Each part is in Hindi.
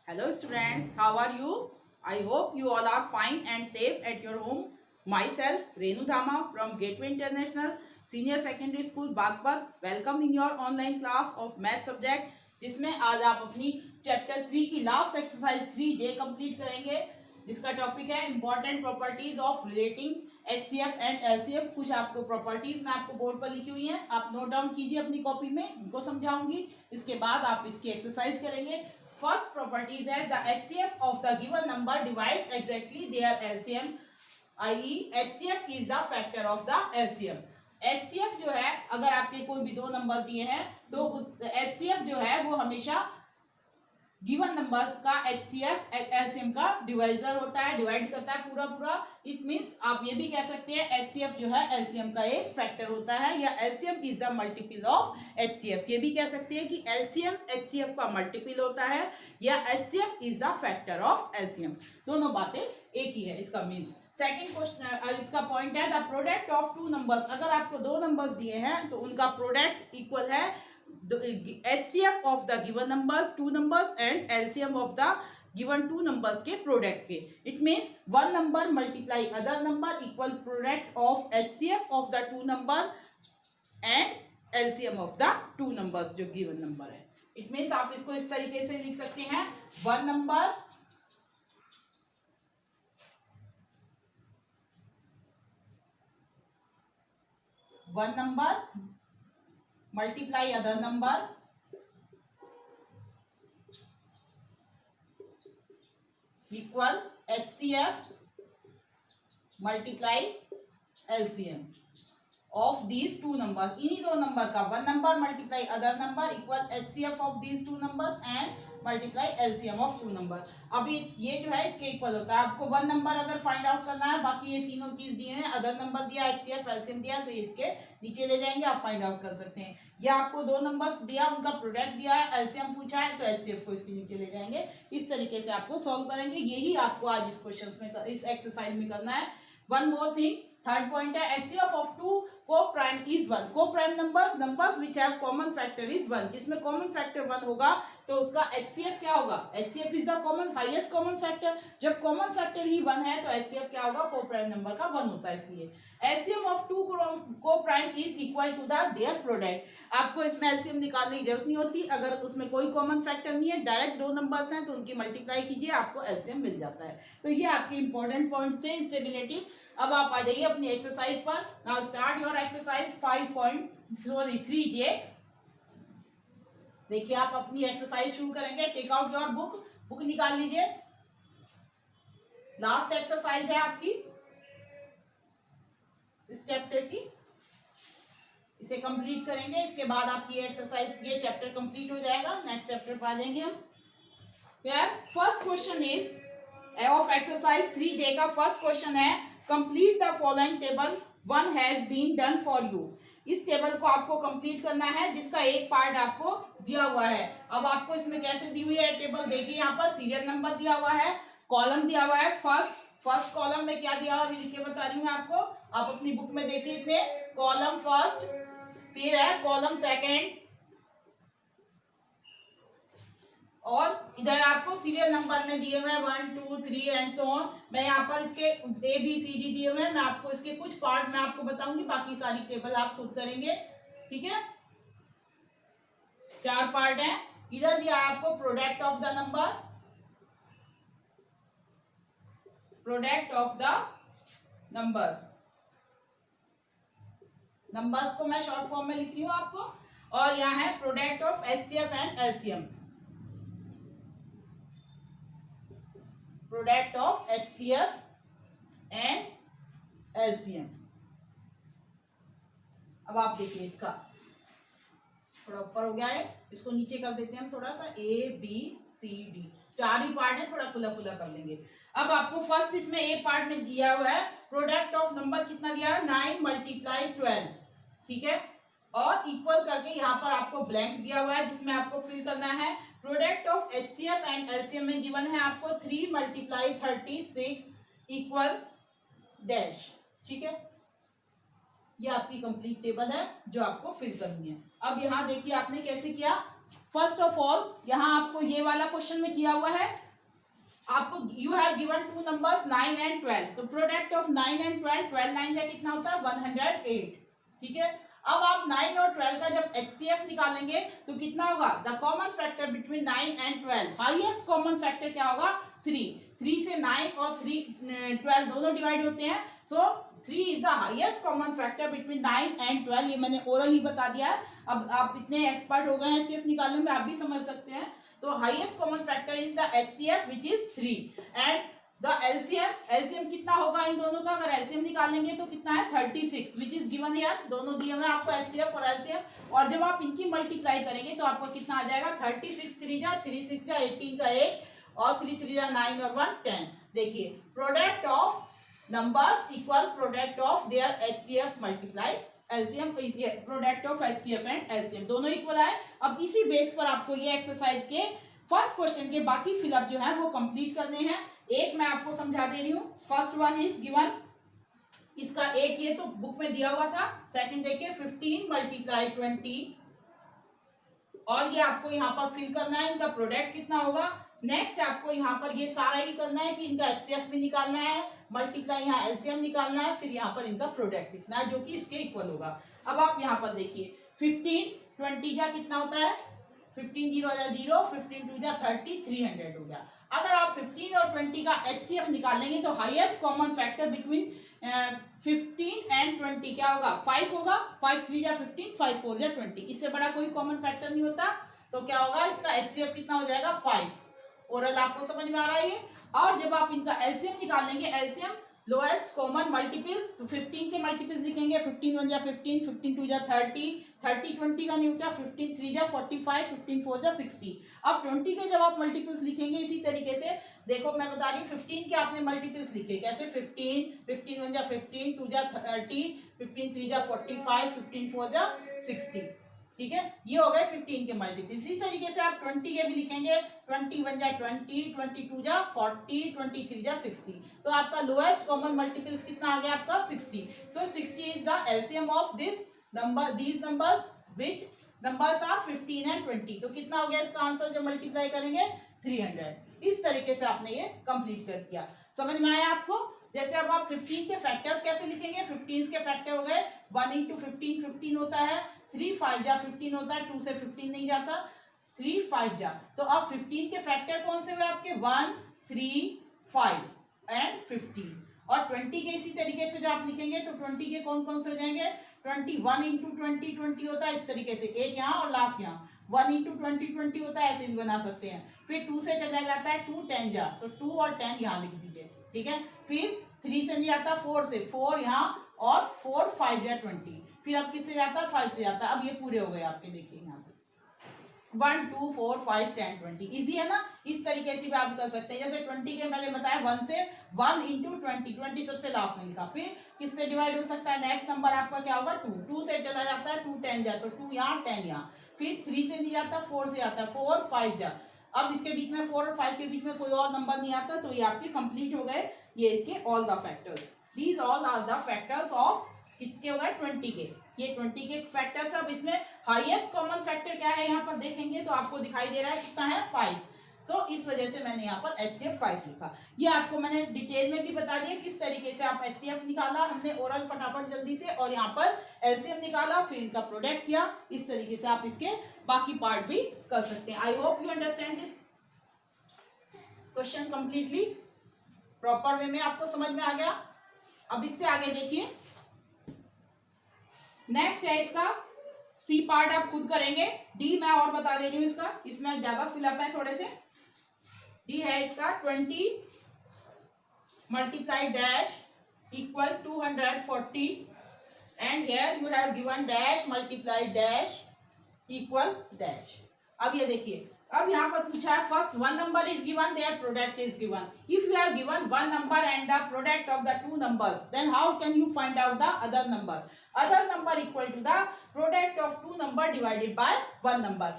Hello students, how are you? I hope you all are fine and safe at your home. Myself, Renu Dhama from Gateway International Senior Secondary School, Bagpat, welcoming your online class of math subject, जिसमें आज आप अपनी चैप्टर 3 की लास्ट एक्सरसाइज 3J कंप्लीट करेंगे, जिसका टॉपिक है important properties of relating HCF and LCF। कुछ आपको प्रॉपर्टीज मैं आपको बोर्ड पर लिखी हुई हैं, आप नोट डाउन कीजिए अपनी कॉपी में, इनको समझाऊंगी। इसके बाद आप इसकी एक्सरसाइज करेंगे। First property is that the HCF of the given number divides exactly their LCM, i.e. HCF is the factor of the LCM. HCF जो है, अगर आपके कोई भी दो नंबर दिए हैं तो उस HCF जो है वो हमेशा गिवन नंबर्स का HCF LCM का डिवाइजर होता है, डिवाइड करता है पूरा पूरा। इट मींस आप ये भी कह सकते हैं HCF जो है LCM का एक फैक्टर होता है, या LCM is the multiple of HCF। ये भी कह सकते हैं कि LCM HCF का मल्टीपल होता है, या HCF is the factor of LCM। दोनों बातें एक ही है, इसका मीन्स। सेकेंड क्वेश्चन, इसका पॉइंट है the product of two numbers. अगर आपको दो नंबर्स दिए हैं तो उनका प्रोडक्ट इक्वल है HCF of the given numbers, two numbers, and LCM of the given two numbers के प्रोडक्ट के। It means one number multiply other number equal product of HCF of the two number and LCM of the two numbers जो given number है। It means आप इसको इस तरीके से लिख सकते हैं, one number multiply other number equal HCF multiply LCM of these two numbers। इन्हीं दो नंबर का one number multiply other number equal HCF of these two numbers and multiply LCM of two number. अभी ये जो है इसके इक्वल होता है। आपको वन नंबर अगर फाइंड आउट करना है, बाकी ये तीनों चीज दिए हैं, अदर नंबर दिया, HCF LCM दिया, तो इसके नीचे ले जाएंगे, आप फाइंड आउट कर सकते हैं। या आपको दो नंबर्स दिया, उनका प्रोडक्ट दिया है, LCM पूछा है, तो HCF को इसके नीचे ले जाएंगे। इस तरीके से आपको सॉल्व करेंगे। यही आपको आज इस क्वेश्चन में, इस एक्सरसाइज में करना है। One more thing, third point है HCF of two co-prime is one. Co-prime numbers which have common factor is one. जिसमें कॉमन फैक्टर वन होगा तो उसका HCF क्या होगा? HCF is the common highest common factor. जब कॉमन फैक्टर ही वन है तो HCF क्या होगा? को-प्राइम नंबर का वन होता है। इसलिए LCM of two co-prime is equal to the their product. आपको इसमें LCM निकालने की जरूरत नहीं होती। अगर उसमें कोई कॉमन फैक्टर नहीं है, डायरेक्ट दो नंबर्स हैं, तो उनकी मल्टीप्लाई कीजिए, आपको LCM मिल जाता है। तो ये आपके इंपॉर्टेंट पॉइंट थे इससे रिलेटेड। अब आप आ जाइए अपनी एक्सरसाइज पर। Now start your exercise 5.3J। देखिए आप अपनी एक्सरसाइज शुरू करेंगे। टेक आउट योर बुक निकाल लीजिए। लास्ट एक्सरसाइज है आपकी इस चैप्टर की, इसे कंप्लीट करेंगे। इसके बाद आपकी एक्सरसाइज, ये चैप्टर कंप्लीट हो जाएगा। नेक्स्ट चैप्टर पर आ जाएंगे हम। यार first question is of exercise 3J का फर्स्ट क्वेश्चन है, complete the following table, one has been done for you. इस टेबल को आपको कंप्लीट करना है, जिसका एक पार्ट आपको दिया हुआ है। अब आपको इसमें कैसे दी हुई है टेबल, देखिए यहाँ पर सीरियल नंबर दिया हुआ है, कॉलम दिया हुआ है। फर्स्ट कॉलम में क्या दिया हुआ है लिख के बता रही हूँ आपको। आप अपनी बुक में देखिए, इतने कॉलम फर्स्ट, फिर है कॉलम सेकेंड, और इधर आपको सीरियल नंबर में दिए हुए 1 2 3 एंड सो ऑन। मैं यहाँ पर इसके ABCD दिए हुए हैं। मैं आपको इसके कुछ पार्ट मैं आपको बताऊंगी, बाकी सारी टेबल आप खुद करेंगे, ठीक है। 4 पार्ट है। इधर दिया है आपको product of the number, product of the numbers को मैं शॉर्ट फॉर्म में लिख रही हूँ आपको। और यहाँ है product of HCF and LCM, product of HCF and LCM। अब आप देखिए, इसका थोड़ा ऊपर हो गया है, इसको नीचे कर देते हैं हम थोड़ा सा। ABCD 4 ही पार्ट है, थोड़ा खुला खुला कर लेंगे। अब आपको फर्स्ट इसमें A पार्ट में दिया हुआ है प्रोडक्ट ऑफ नंबर, कितना दिया है? 9 × 12, ठीक है। और इक्वल करके यहाँ पर आपको ब्लैंक दिया हुआ है, जिसमें आपको फिल करना है। Product of HCF and LCM में गिवन है आपको 3 × 36 इक्वल डैश, ठीक है। ये आपकी कंप्लीट टेबल है जो आपको फिल करनी है। अब यहाँ देखिए आपने कैसे किया, फर्स्ट ऑफ ऑल यहाँ आपको ये वाला क्वेश्चन में किया हुआ है, आपको you have given two numbers 9 and 12, तो प्रोडक्ट ऑफ 9 एंड 12, 12 9 जा कितना होता है 108, ठीक है। अब आप 9 और 12 का जब HCF निकालेंगे तो कितना होगा, the common factor between 9 and 12, highest common factor क्या होगा 3 से 9 और 12 दोनों डिवाइड होते हैं, सो 3 is the highest common factor between 9 and 12, ये मैंने ओरल ही बता दिया है। अब आप इतने एक्सपर्ट हो गए हैं HCF निकालने में, आप भी समझ सकते हैं। तो highest common factor is the HCF which is 3 and the LCM कितना होगा इन दोनों का, अगर LCM निकालेंगे तो कितना है 36 विच इज गिवन हियर, दोनों दिए हुए आपको HCF और LCM, और जब आप इनकी मल्टीप्लाई करेंगे तो आपको कितना आ जाएगा 36 3 जा 3 6 जा 18 का 8 और 3 3 जा 9 और 1 10। देखिए product of numbers equal product of their HCF multiply LCM, product of HCF and LCM दोनों इक्वल है। अब इसी बेस पर आपको ये एक्सरसाइज के फर्स्ट क्वेश्चन के बाकी फिलअप जो है वो कंप्लीट करने हैं। एक मैं आपको समझा दे रही हूँ, फर्स्ट वन इज गिवन, इसका एक ये तो बुक में दिया हुआ था, सेकंड देखिए 15 मल्टीप्लाई 20, और ये आपको यहाँ पर फिल करना है, इनका प्रोडक्ट कितना होगा। नेक्स्ट आपको यहाँ पर ये सारा ही करना है कि इनका HCF भी निकालना है, मल्टीप्लाई यहाँ LCM निकालना है, फिर यहाँ पर इनका प्रोडक्ट लिखना है जो कि इसके इक्वल होगा। अब आप यहाँ पर देखिए 15 20 का कितना होता है, 15 0 जा 0, 15 2 जा 30, 300 हो गया। अगर आप 15 और 20 का HCF निकालेंगे तो highest common factor between 15 and 20 क्या होगा 5 होगा, 5 3 जा 15, 5 4 जा 20, इससे बड़ा कोई कॉमन फैक्टर नहीं होता, तो क्या होगा इसका HCF कितना हो जाएगा 5। ओरल आपको समझ में आ रहा है ये। और जब आप इनका LCM निकालेंगे, LCM लोएस्ट कॉमन मल्टीपल्स, तो 15 के मल्टीपल्स लिखेंगे, 15 1 जा 15, 15 2 जा 30, 30 20 का नहीं होता, 15 3 जा 45, 15 4 जा 60। अब 20 के जब आप मल्टीपल्स लिखेंगे इसी तरीके से, देखो मैं बता रही हूँ 15 के आपने मल्टीपल्स लिखे कैसे, 15 15 1 जा 15, 2 जा 30, 15 3 जा 45, 15 4 जा 60, ठीक है। ये हो गए 15 के मल्टीपल्स। इसी तरीके से आप 20 के भी लिखेंगे, 21 जा 20, 22 जा 40, 23 जा 60, तो आपका लोएस्ट कॉमन मल्टीपल्स कितना आ गया आपका 60। So 60 is the LCM of this number, these numbers which numbers are 15 and 20, तो कितना हो गया इसका आंसर जब मल्टीप्लाई करेंगे 300। इस तरीके से आपने ये कंप्लीट कर दिया। समझ में आया आपको। जैसे अब आप 15 के फैक्टर्स कैसे लिखेंगे, 15 के फैक्टर हो गए 1 इंटू 15 15 होता है, 3 5 जा 15 होता है, 2 से 15 नहीं जाता, 3 5 जा, तो अब 15 के फैक्टर कौन से हुए आपके 1 3 5 एंड 15, और 20 के इसी तरीके से जो आप लिखेंगे तो 20 के कौन कौन से हो जाएंगे, 21 इंटू 20 20 होता है इस तरीके से, एक यहाँ और लास्ट यहाँ, 1 इंटू 20 20 होता है, ऐसे भी बना सकते हैं। फिर 2 से चला जाता है 2 10 जा, तो 2 और 10 यहाँ लिख दीजिए, ठीक है। फिर 3 से नहीं जाता, 4 से 4 यहाँ, और 4 5 जा 20, फिर अब किससे जाता है 5 से जाता है। अब ये पूरे हो गए आपके, देखिए यहाँ से 1 2 4 5 10 20, इजी है ना। इस तरीके से भी आप कर सकते हैं। जैसे 20 के मैंने बताया 1 से 1 इंटू 20 सबसे लास्ट में लिखा, फिर किससे डिवाइड हो सकता है, नेक्स्ट नंबर आपका क्या होगा 2, 2 से चला जाता है 2 10 जा, तो 2 यहाँ 10 यहाँ, फिर 3 से नहीं जाता, 4 से जाता है 4 5 जा, अब इसके बीच में 4 और 5 के बीच में कोई और नंबर नहीं आता, तो ये आपके कंप्लीट हो गए ये इसके all the factors. These all are the factors of किसके हो गए 20 के, ये 20 के फैक्टर्स। अब इसमें हाईएस्ट कॉमन फैक्टर क्या है यहाँ पर देखेंगे तो आपको दिखाई दे रहा है कितना है 5, सो इस वजह से मैंने यहाँ पर HCF 5 लिखा। ये आपको मैंने डिटेल में भी बता दिया किस तरीके से आप HCF निकाला, हमने ओरल फटाफट जल्दी से, और यहाँ पर LCM निकाला, फिर इनका प्रोडक्ट किया। इस तरीके से आप इसके बाकी पार्ट भी कर सकते हैं। I hope you understand this question completely, proper way में आपको समझ में आ गया। अब इससे आगे देखिए, नेक्स्ट है इसका सी पार्ट, आप खुद करेंगे। डी मैं और बता दे रही हूँ इसका, इसमें ज्यादा फिलअप है थोड़े से। डी है इसका 20 multiply dash equal 240 and here you have given dash multiply dash equal dash. अब ये देखिए, अब यहाँ पर पूछा है first one number is given, their product is given. If you have given one number and the product of the two numbers, then how can you find out the other number. Other number equal to the product of two number divided by one number.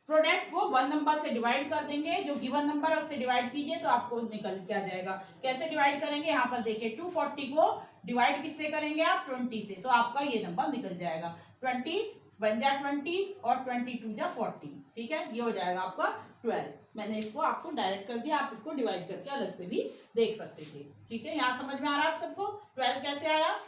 Product को वन नंबर से डिवाइड कर देंगे, जो गिवन नंबर है उससे डिवाइड कीजिए तो आपको निकल के आ जाएगा। कैसे डिवाइड करेंगे, यहाँ पर देखिए 240 को डिवाइड किससे करेंगे आप 20 से, तो आपका ये नंबर निकल जाएगा 20 1 जा 20 और 22 जा 40, ठीक है, ये हो जाएगा आपका 12। मैंने इसको आपको डायरेक्ट कर दिया, आप इसको डिवाइड करके अलग से भी देख सकते थे, ठीक है। यहाँ समझ में आ रहा है आप सबको 12 कैसे आया।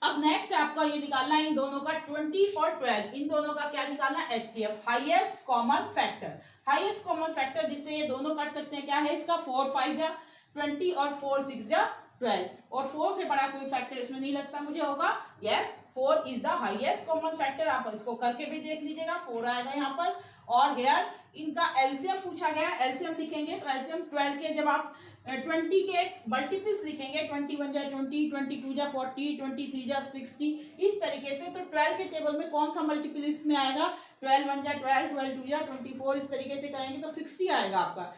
अब नेक्स्ट आपका ये निकालना है इन दोनों का 20 और 12, इन दोनों का क्या निकालना है, HCF, highest common factor. Highest common factor जिससे ये दोनों कर सकते हैं क्या है इसका, 4 5 जा 20 और 4 6 जा 12, और 4 से बड़ा कोई फैक्टर इसमें नहीं लगता मुझे होगा, yes 4 is the highest common factor. आप इसको करके भी देख लीजिएगा, 4 आएगा यहाँ पर। और हेयर इनका एलसीएम पूछा गया, एलसीएम लिखेंगे तो एलसीएम 12 के जब आप 20 के मल्टीपल्स लिखेंगे, 21 जा 20, 22 जा 40, 23 जा 60, इस तरीके से। तो 12 के टेबल में कौन सा मल्टीपल इसमें आएगा, 12 1 जा 12, 12 2 जा 24, इस तरीके से करेंगे तो 60 आएगा आपका।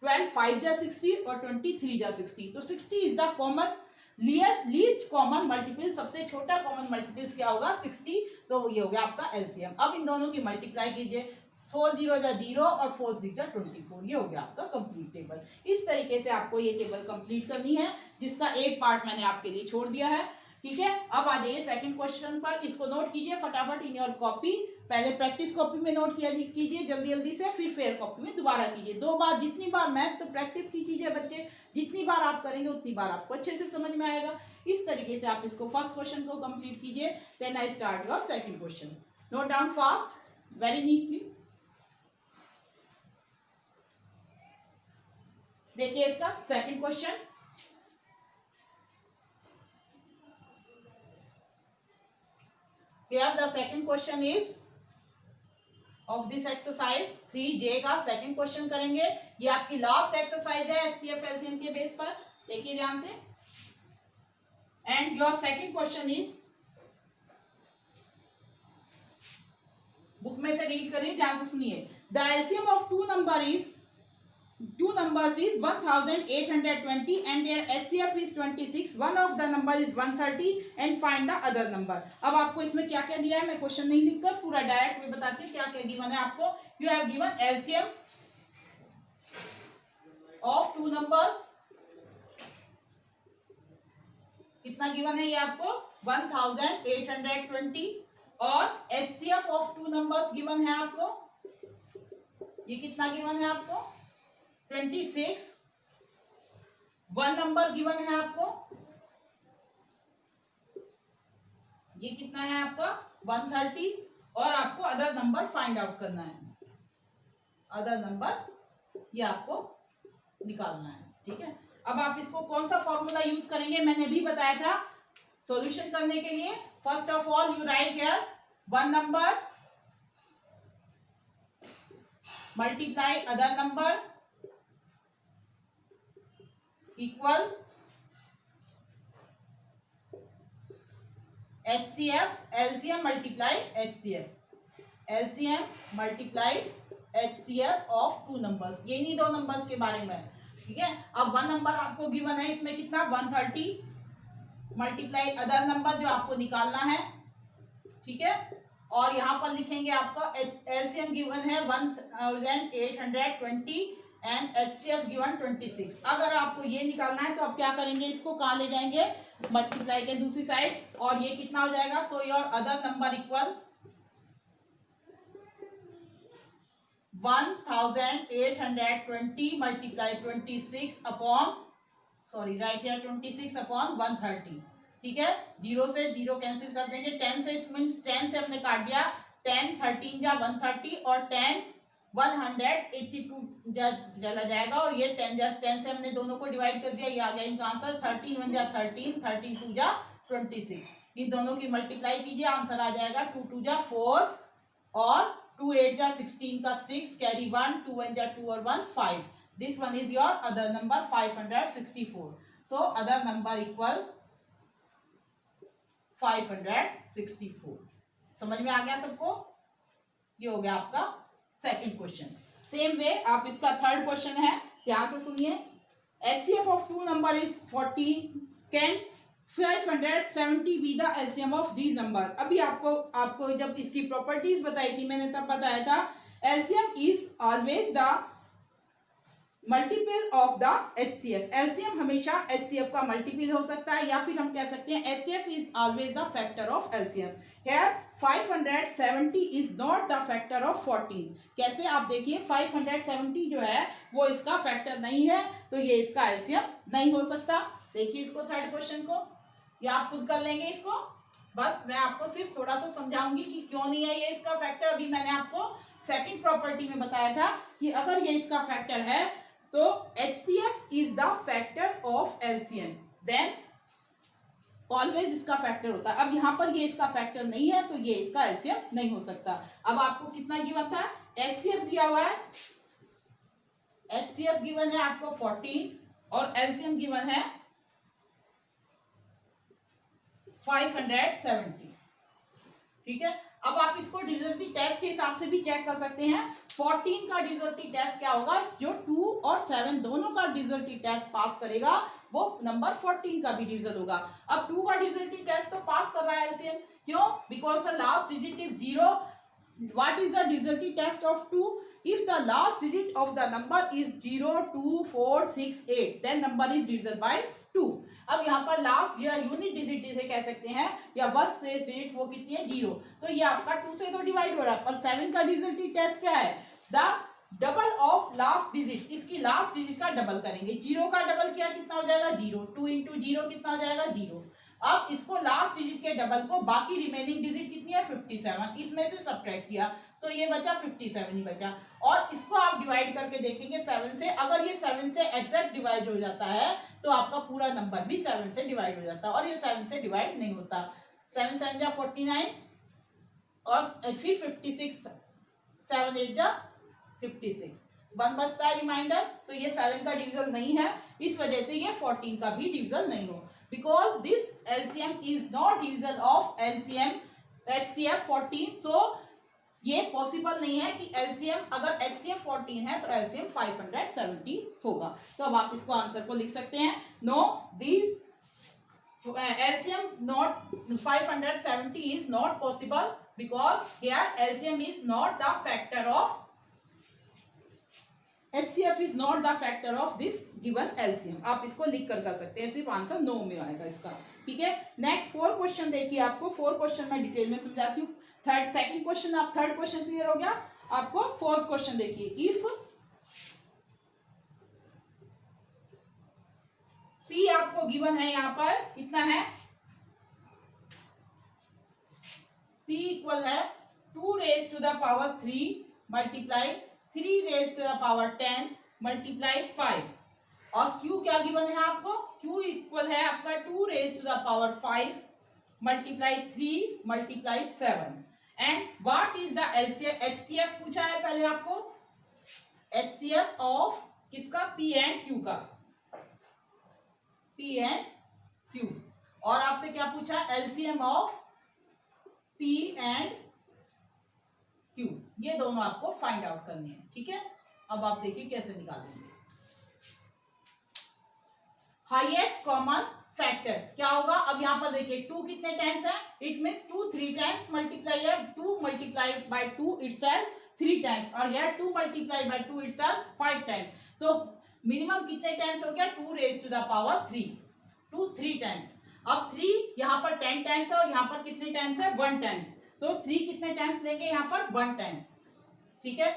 12 5 जा 60 और 23 जा 60, तो 60 is the common least common multiple, सबसे छोटा कॉमन मल्टीपल्स क्या होगा 60, तो ये हो गया आपका एलसीएम। अब इन दोनों की मल्टीप्लाई कीजिए, 4 0 जा 0 और 4 6 जा 24, ये हो गया आपका कंप्लीट टेबल। इस तरीके से आपको ये टेबल कंप्लीट करनी है, जिसका एक पार्ट मैंने आपके लिए छोड़ दिया है, ठीक है। अब आ जाइए सेकंड क्वेश्चन पर, इसको नोट कीजिए फटाफट इन योर कॉपी। पहले प्रैक्टिस कॉपी में नोट किया कीजिए जल्दी जल्दी से, फिर फेयर कॉपी में दोबारा कीजिए, 2 बार, जितनी बार मैथ तो प्रैक्टिस की कीजिए बच्चे, जितनी बार आप करेंगे उतनी बार आपको अच्छे से समझ में आएगा। इस तरीके से आप इसको फर्स्ट क्वेश्चन को कंप्लीट कीजिए, then I start your second question. Note down fast, very neatly. देखिए इसका second question, here the second question is of this exercise 3J का सेकंड क्वेश्चन करेंगे। ये आपकी लास्ट एक्सरसाइज है HCF LCM के बेस पर, देखिए ध्यान से। And your second question is, book में से रीड करिए, ध्यान से सुनिए। The LCM of two numbers is 1820 and their HCF is 26, one of the number is 130 and find the other number। अब आपको इसमें क्या क्या दिया है, मैं क्वेश्चन नहीं लिखकर पूरा डायरेक्ट में बताती हूँ क्या क्या गिवन है आपको। You have given LCM of two numbers, कितना गिवन है ये आपको 1820, और HCF of two numbers given है आपको, ये कितना गिवन है आपको 26, वन नंबर गिवन है आपको, ये कितना है आपका 130, और आपको अदर नंबर फाइंड आउट करना है, अदर नंबर ये आपको निकालना है, ठीक है। अब आप इसको कौन सा फॉर्मूला यूज करेंगे, मैंने अभी बताया था सॉल्यूशन करने के लिए। First of all you right here one number multiply other number equal HCF LCM multiply HCF, LCM multiply HCF of two numbers, ये नहीं दो नंबर्स के बारे में, ठीक है। अब वन नंबर आपको गिवन है, इसमें कितना 130 मल्टीप्लाई अदर नंबर जो आपको निकालना है, ठीक है। और यहाँ पर लिखेंगे आपको LCM गिवन है 1820 एंड HCF गिवन 26। अगर आपको ये निकालना है तो आप क्या करेंगे, इसको कहाँ ले जाएंगे, मल्टीप्लाई के दूसरी साइड, और ये कितना हो जाएगा, so your other number equal 1820 multiply 26 upon, sorry right here 26 upon 130, ठीक है। 0 से 0 कैंसिल कर देंगे, 10 से इसमें 10 से हमने काट दिया, 10 13 जा 130 और 10 182 चला जाएगा, और ये 10 से हमने दोनों को डिवाइड कर दिया, ये आ गया इनका आंसर 13 1 जा 13, 13 2 जा 26। इन दोनों की मल्टीप्लाई कीजिए, आंसर आ जाएगा 2 2 जा 4 और 2 8 जा 16 का 6 कैरी 1, 2 1 जा 2 और 1 5। This one is your other number 564। So other number equal 564। समझ में आ गया सबको, ये हो गया आपका सेकंड क्वेश्चन। सेम वे आप इसका थर्ड क्वेश्चन है, ध्यान से सुनिए। HCF of two number is 14, can 570 be the LCM of these number. अभी आपको जब इसकी प्रॉपर्टीज बताई थी मैंने, तब बताया था LCM is always the multiple of the HCF। LCM हमेशा HCF का मल्टीपल हो सकता है, या फिर हम कह सकते हैं HCF is always the factor of LCM। Here 570 is not the factor of 14। कैसे, आप देखिए 570 जो है वो इसका फैक्टर नहीं है, तो ये इसका LCM नहीं हो सकता। देखिए इसको, थर्ड क्वेश्चन को, या आप खुद कर लेंगे इसको, बस मैं आपको सिर्फ थोड़ा सा समझाऊंगी कि क्यों नहीं है ये इसका फैक्टर। अभी मैंने आपको सेकंड प्रॉपर्टी में बताया था कि अगर ये इसका फैक्टर है तो HCF is the factor of LCM, then always इसका फैक्टर होता है। अब यहाँ पर ये इसका फैक्टर नहीं है, तो ये इसका LCM नहीं हो सकता। अब आपको कितना गिवन था, HCF दिया हुआ है, HCF गिवन है आपको 14 और LCM गिवन है 570। ठीक है, अब आप इसको डिविजिबिलिटी टेस्ट के हिसाब से भी चेक कर सकते हैं। 14 का डिविजिबिलिटी टेस्ट क्या होगा, जो 2 और 7 दोनों का डिविजिबिलिटी टेस्ट पास करेगा वो नंबर 14 का भी डिविजन होगा। अब 2 का डिविजिबिलिटी टेस्ट तो पास कर रहा है LCM, क्यों, because the last digit is 0। What is the divisibility test of 2? If the last digit of the number is 0, 2, 4, 6, 8, then number is divisible by 2। अब यहाँ पर लास्ट या यूनिट डिजिट जिसे कह सकते हैं, या वर्स्ट प्लेस डिजिट, वो कितनी है, 0। तो ये आपका 2 से तो डिवाइड हो रहा है, पर 7 का डिविजिबिलिटी टेस्ट क्या है, the double of last digit. इसकी लास्ट डिजिट का डबल करेंगे, 0 का डबल किया कितना हो जाएगा, 0। 2 इंटू 0 कितना हो जाएगा, 0। अब इसको लास्ट डिजिट के डबल को, बाकी रिमेनिंग डिजिट कितनी है, 57, इसमें से सब्ट्रैक्ट किया तो ये बचा 57 ही बचा। और इसको आप डिवाइड करके देखेंगे 7 से, अगर ये 7 से एग्जैक्ट डिवाइड हो जाता है तो आपका पूरा नंबर भी 7 से डिवाइड हो जाता है, और ये 7 से डिवाइड नहीं होता। 7 7 जा 49 और फिर 56, 7 8 जा 56, 1 बचता है रिमाइंडर। तो ये 7 का डिवीजन नहीं है, इस वजह से ये 14 का भी डिवीजन नहीं हो, because this LCM is not division of LCM HCF 14। सो ये पॉसिबल नहीं है कि LCM, अगर HCF 14 है तो LCM 570 होगा। तो अब आप इसको आंसर को लिख सकते हैं, no this LCM not 570 is not possible, because here LCM is not the factor of, HCF is not the factor of this given LCM। आप इसको लिख कर सकते हैं, सिर्फ आंसर नो में आएगा इसका। ठीक है, नेक्स्ट 4 क्वेश्चन देखिए, आपको 4 क्वेश्चन मैं डिटेल में समझाती हूँ। सेकंड क्वेश्चन, आप थर्ड क्वेश्चन क्लियर हो गया, आपको फोर्थ क्वेश्चन देखिए। इफ P आपको गिवन है, यहाँ पर कितना है, P इक्वल है 2 raise to the power 3 multiply 3 raise to the power 10 multiply 5, और Q क्या गिवन है आपको, Q इक्वल है आपका 2 raise to the power 5 multiply 3 multiply 7। And what is the LCF, HCF पूछा है पहले आपको, HCF ऑफ किसका, P एंड Q का, P एंड Q। और आपसे क्या पूछा, LCM of P and Q। ये दोनों आपको फाइंड आउट करनी है। ठीक है, अब आप देखिए कैसे निकालेंगे। हाईएस्ट कॉमन फैक्टर क्या होगा, अब यहाँ पर देखिए 2 कितने टाइम्स है, इट मीन्स 2 3 टाइम्स मल्टीप्लाई है, 2 मल्टीप्लाई बाय 2 इटसेल्फ 3 टाइम्स, और यह 2 मल्टीप्लाई बाय 2 इटसेल्फ 5 टाइम्स। तो मिनिमम कितने टाइम्स हो गया, 2 raise to the power 3, 2 3 times. अब 3 यहाँ पर 10 टाइम्स है, और यहाँ पर कितने टाइम्स है, 1 टाइम्स। तो 3 कितने टाइम्स लेंगे, यहाँ पर 1 टाइम्स। ठीक है,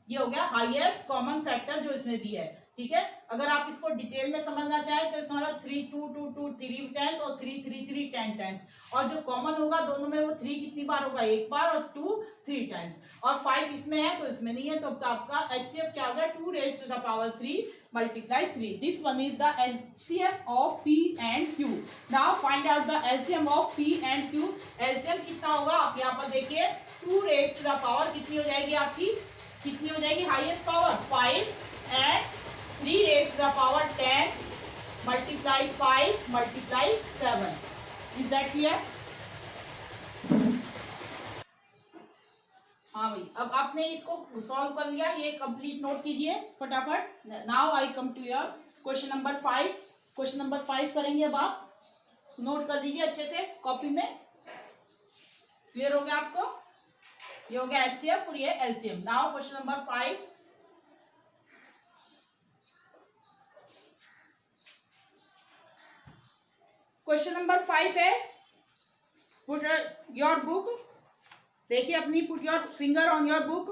ये हो गया हाईएस्ट कॉमन फैक्टर जो इसने दिया है। ठीक है, अगर आप इसको डिटेल में समझना चाहें तो इसका मतलब 3 2 2 2 3 टाइम्स और 3 3 3 10 टाइम्स, और जो कॉमन होगा दोनों में वो 3 कितनी बार होगा, 1 बार, और 2 3 टाइम्स, और 5 इसमें है तो इसमें नहीं है। तो आपका HCF क्या होगा, 2 raise to the power 3 multiply 3। This one is the LCF of P and Q। Now find out the LCM of P and Q। LCM कितना होगा, आप यहाँ पर देखिए 2 रेज टू द पावर कितनी हो जाएगी आपकी, कितनी हो जाएगी, highest power 5 and 3 raise to the power 10 multiply 5 multiply 7। Is that clear? हाँ भाई, अब आपने इसको सॉल्व कर लिया, ये कंप्लीट नोट कीजिए फटाफट। Now I come to your question number 5। Question number 5 करेंगे, अब आप नोट कर लीजिए अच्छे से कॉपी में। क्लियर हो गया आपको, ये हो गया HCF और ये LCM। Now question number 5, question number 5 है, पुट योर बुक, देखिए अपनी, put your finger on your book.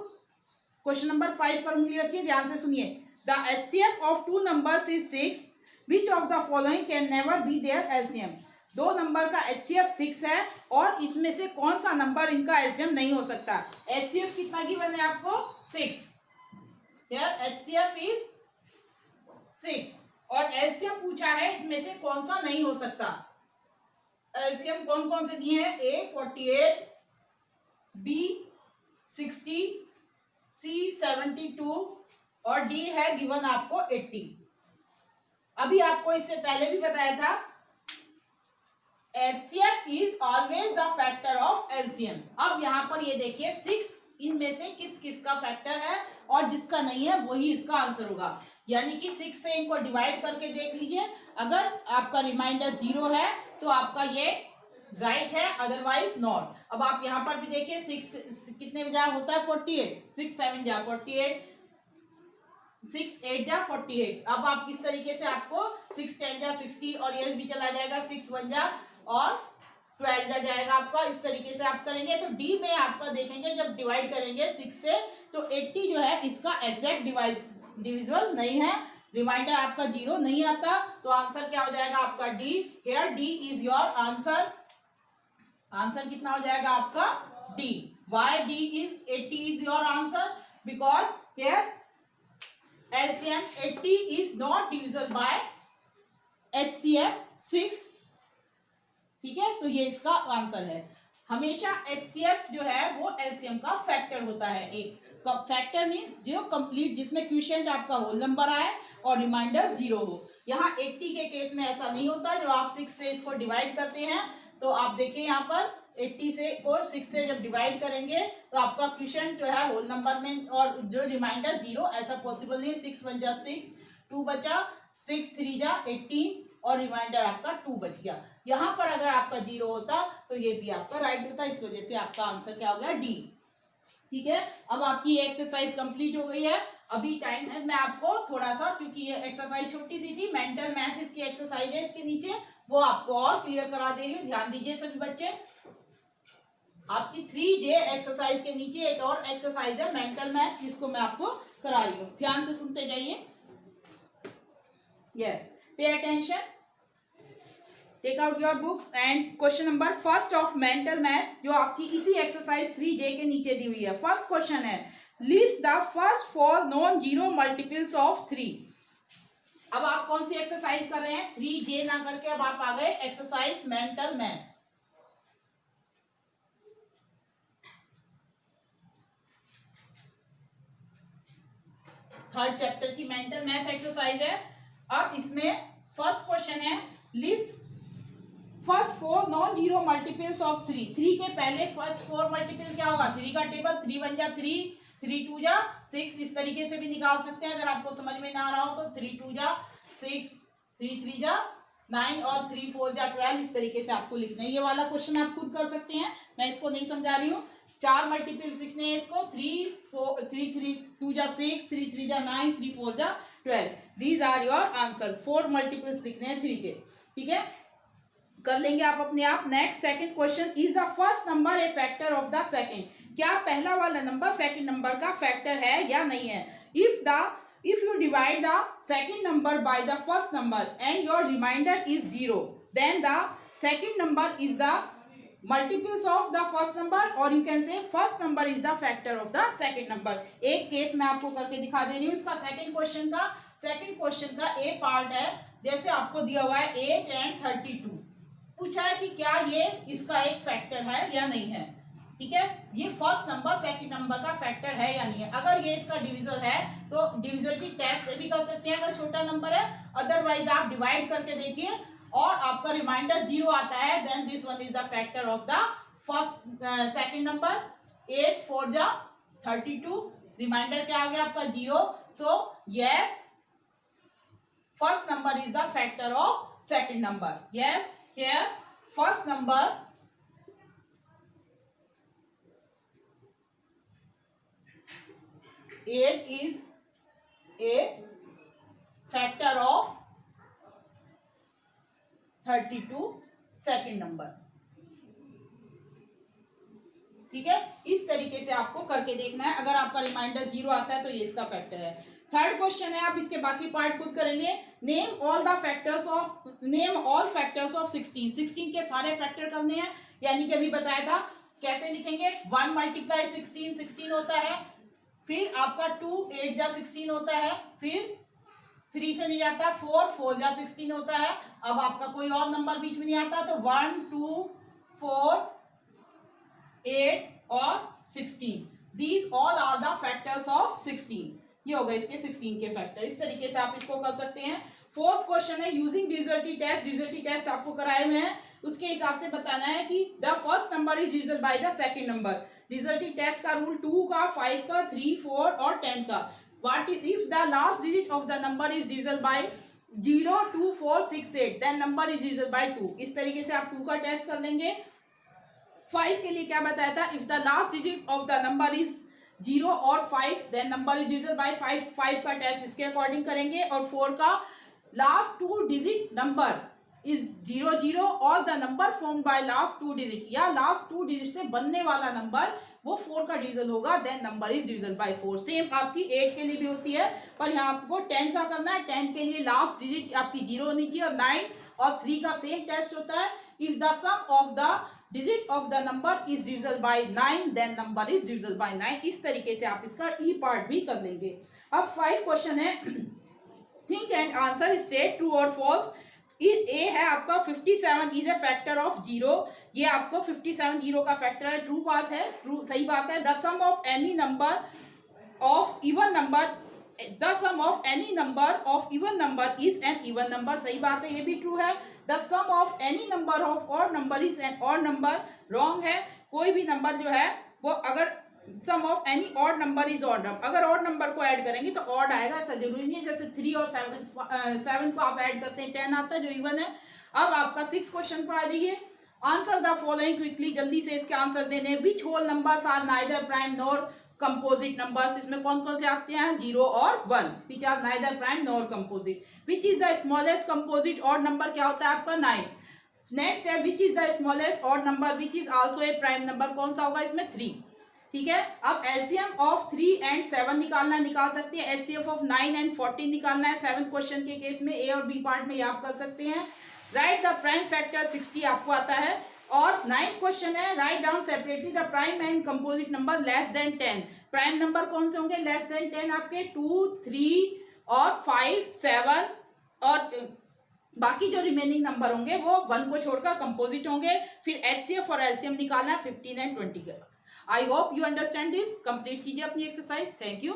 Question number 5 पर उंगली रखिए, ध्यान से सुनिए। The HCF of two numbers is 6, which of the following can never be their LCM. दो नंबर का एचसीएफ 6 है और इसमें से कौन सा नंबर इनका एलसीएम नहीं हो सकता। एचसीएफ कितना गिवन है आपको, 6। हियर एचसीएफ इज 6 और एलसीएम पूछा है, इनमें से कौन सा नहीं हो सकता। एलसीएम कौन कौन से दिए हैं, ए 48, बी 60, सी 72 और डी है गिवन आपको 80। अभी आपको इससे पहले भी बताया था, HCF is always the factor of LCM. अब यहाँ पर ये देखिए 6 इनमें से किस किस का फैक्टर है और जिसका नहीं है वही इसका आंसर होगा। यानी कि 6 से इनको डिवाइड करके देख लीजिए, अगर आपका रिमाइंडर 0 है तो आपका ये राइट है, अदरवाइज नॉट। अब आप यहाँ पर भी देखिए 6 कितने बजा होता है, 48, 6 7 जा 48, 6 8 जा 48। अब आप किस तरीके से, आपको 6 10 जा 60 और ये भी चला जाएगा, 6 1 जा और 12 जा जाएगा आपका। इस तरीके से आप करेंगे तो डी में आपका देखेंगे जब डिवाइड करेंगे 6 से तो 80 जो है इसका एग्जैक्ट डिविजिबल नहीं है, रिमाइंडर आपका 0 नहीं आता, तो आंसर क्या हो जाएगा आपका D. Here D is your answer. Answer कितना हो जाएगा आपका D. Why D is 80 is your answer, because here LCM 80 is not divisible by HCF 6। ठीक है, तो ये इसका आंसर है। हमेशा एचसीएफ जो है वो एलसीएम का फैक्टर होता है। एक फैक्टर मींस जो कंप्लीट, जिसमें क्वोशिएंट आपका होल नंबर आए और रिमाइंडर 0 हो। यहाँ 80 के केस में ऐसा नहीं होता, जो आप 6 से इसको डिवाइड करते हैं तो आप देखें यहाँ पर 80 से को 6 से जब डिवाइड करेंगे तो आपका क्वोशिएंट जो है होल नंबर में और जो रिमाइंडर 0, ऐसा पॉसिबल नहीं है। 6 1 जा 6, 2 बचा, 6 3 जा 18 और रिमाइंडर आपका 2 बच गया। यहाँ पर अगर आपका 0 होता तो ये भी आपका राइट होता, इस वजह से आपका आंसर क्या हो गया, डी। ठीक है, अब आपकी ये एक्सरसाइज कंप्लीट हो गई है। अभी टाइम है, मैं आपको थोड़ा सा, क्योंकि ये एक्सरसाइज छोटी सी थी, मेंटल मैथ इसकी एक्सरसाइज है इसके नीचे, वो आपको और क्लियर करा दे रही हूँ। ध्यान दीजिए सभी बच्चे, आपकी 3J एक्सरसाइज के नीचे एक और एक्सरसाइज है मेंटल मैथ, जिसको मैं आपको करा रही हूँ। ध्यान से सुनते जाइए। Yes, pay attention, take out your books and question number first of mental math, जो आपकी इसी एक्सरसाइज 3J के नीचे दी हुई है। फर्स्ट क्वेश्चन है, list the first 4 non zero multiples of 3। अब आप कौन सी एक्सरसाइज कर रहे हैं, 3J ना करके अब आप आ गए exercise mental math. Third chapter की मेंटल मैथ एक्सरसाइज है। अब इसमें फर्स्ट क्वेश्चन है, list first 4 non zero multiples of 3। 3 के पहले फर्स्ट 4 मल्टीपल क्या होगा, 3 का टेबल, 3 1 जा 3, 3 2 जा 6, इस तरीके से भी निकाल सकते हैं। अगर आपको समझ में ना आ रहा हो तो 3 2 जा 6, 3 3 जा 9 और 3 4 जा 12, इस तरीके से आपको लिखना है। ये वाला क्वेश्चन आप खुद कर सकते हैं, मैं इसको नहीं समझा रही हूँ। 4 मल्टीपल्स लिखने हैं इसको, 3 4 3 3 2 जा 6, 3 3 जा 9, 3 4 जा 12। These are your answer. 4 multiples लिखने हैं 3 के। ठीक है, कर लेंगे आप अपने आप। Next second question, is the first number a factor of the second. क्या पहला वाला नंबर सेकंड नंबर का फैक्टर है या नहीं है। If you divide the second number by the first number and your reminder is 0, then the second number is the multiples of the first number, और you can say first number is the factor of the second number. एक केस मैं आपको करके दिखा दे रही हूँ इसका। सेकंड क्वेश्चन का ए पार्ट है, जैसे आपको दिया हुआ है 8 and 32, पूछा है कि क्या ये इसका एक फैक्टर है या नहीं है। ठीक है, ये फर्स्ट नंबर सेकंड नंबर का फैक्टर है या नहीं है। अगर ये इसका डिविजल है तो डिविजिबिलिटी टेस्ट से भी कर सकते हैं अगर छोटा नंबर है, अदरवाइज आप डिवाइड करके देखिए और आपका रिमाइंडर 0 आता है, then this one is the factor of the first second number. 8 4 जा 32, रिमाइंडर क्या आ गया आपका 0, so yes first number is the factor of second number. Yes, here first number eight is a factor of 32 second number. ठीक है, इस तरीके से आपको करके देखना है। अगर आपका रिमाइंडर 0 आता है तो ये इसका फैक्टर है। थर्ड क्वेश्चन है, आप इसके बाकी पार्ट खुद करेंगे। Name all factors of 16। 16 के सारे फैक्टर करने हैं, यानी कि अभी बताया था कैसे लिखेंगे। 1 मल्टीप्लाई 16 16 होता है, फिर आपका 2 8 जा 16 होता है, फिर 3 से नहीं जाता 4 4 जा 16 होता है। अब आपका कोई और नंबर बीच में नहीं आता तो 1 2 4 8 और 16, these all are the factors of 16। ये हो गए इसके 16 के फैक्टर। इस तरीके से आप इसको कर सकते हैं। फोर्थ क्वेश्चन है using divisibility test. Divisibility test आपको कराए हुए हैं, उसके हिसाब से बताना है कि the first number is divisible by the second number. Divisibility test का रूल 2 का 5 का 3 4 और 10 का। What is if the last digit of the number is divisible by 0 2 4 6 8 then number is divisible by 2। इस तरीके से आप 2 का टेस्ट कर लेंगे। 5 के लिए क्या बताया था, if the last digit of the number is 0 और 5 then number is divisible by 5। 5 का टेस्ट इसके अकॉर्डिंग करेंगे। और 4 का लास्ट 2 डिजिट नंबर इज 0 0 और the number formed by last 2 digit, या लास्ट 2 डिजिट से बनने वाला नंबर वो 4 का डिविजन होगा, then number is divisible by 4। Same आपकी 8 के लिए भी होती है, पर यहाँ आपको 10 का करना है। 10 के लिए लास्ट डिजिट आपकी 0 होनी चाहिए, और 9 और 3 का सेम टेस्ट होता है। If the sum of the digit of the number is divisible by 9 then number is divisible by 9। इस तरीके से आप इसका ई पार्ट भी कर लेंगे। अब 5 क्वेश्चन है, think and answer, state true और फॉल्स। ए है आपका 57 इज ए फैक्टर ऑफ 0। ये आपको 57 0 का फैक्टर है, ट्रू बात है, ट्रू सही बात है। The sum of any number of even number, the sum of any number of even number is an even number, सही बात है, ये भी ट्रू है। The sum of any number of odd number is an odd number, wrong है। कोई भी नंबर जो है वो अगर sum of any odd number is odd number, अगर ऑड नंबर को ऐड करेंगे तो ऑड आएगा, ऐसा जरूरी नहीं है। जैसे 3 और 7 को आप ऐड करते हैं 10 आता है जो इवन है। अब आपका 6 क्वेश्चन पर आ जाइए। आंसर द फॉलोइंग क्विकली, जल्दी से इसके आंसर देने। Which whole numbers are neither prime nor composite numbers, इसमें कौन कौन से आते हैं 0 और 1, which are neither prime nor composite. Which is the smallest composite odd number, क्या होता है आपका 9। नेक्स्ट है which is the smallest odd number which is also a prime number, कौन सा होगा इसमें 3। ठीक है, अब एलसीएम ऑफ 3 एंड 7 निकालना, निकाल सकते हैं। एचसीएफ ऑफ 9 एंड 14 निकालना है। 7th क्वेश्चन के केस में ए और बी पार्ट में ये आप कर सकते हैं। राइट द प्राइम फैक्टर 60 आपको आता है। और 9th क्वेश्चन है write down separately the prime and composite number less than 10। Prime number कौन से होंगे लेस देन 10, आपके 2 3 और 5 7, और बाकी जो रिमेनिंग नंबर होंगे वो 1 को छोड़कर कंपोजिट होंगे। फिर एचसीएफ और एलसीएम निकालना है 15 एंड 20 का। I hope you understand this. Complete कीजिए अपनी एक्सरसाइज। Thank you.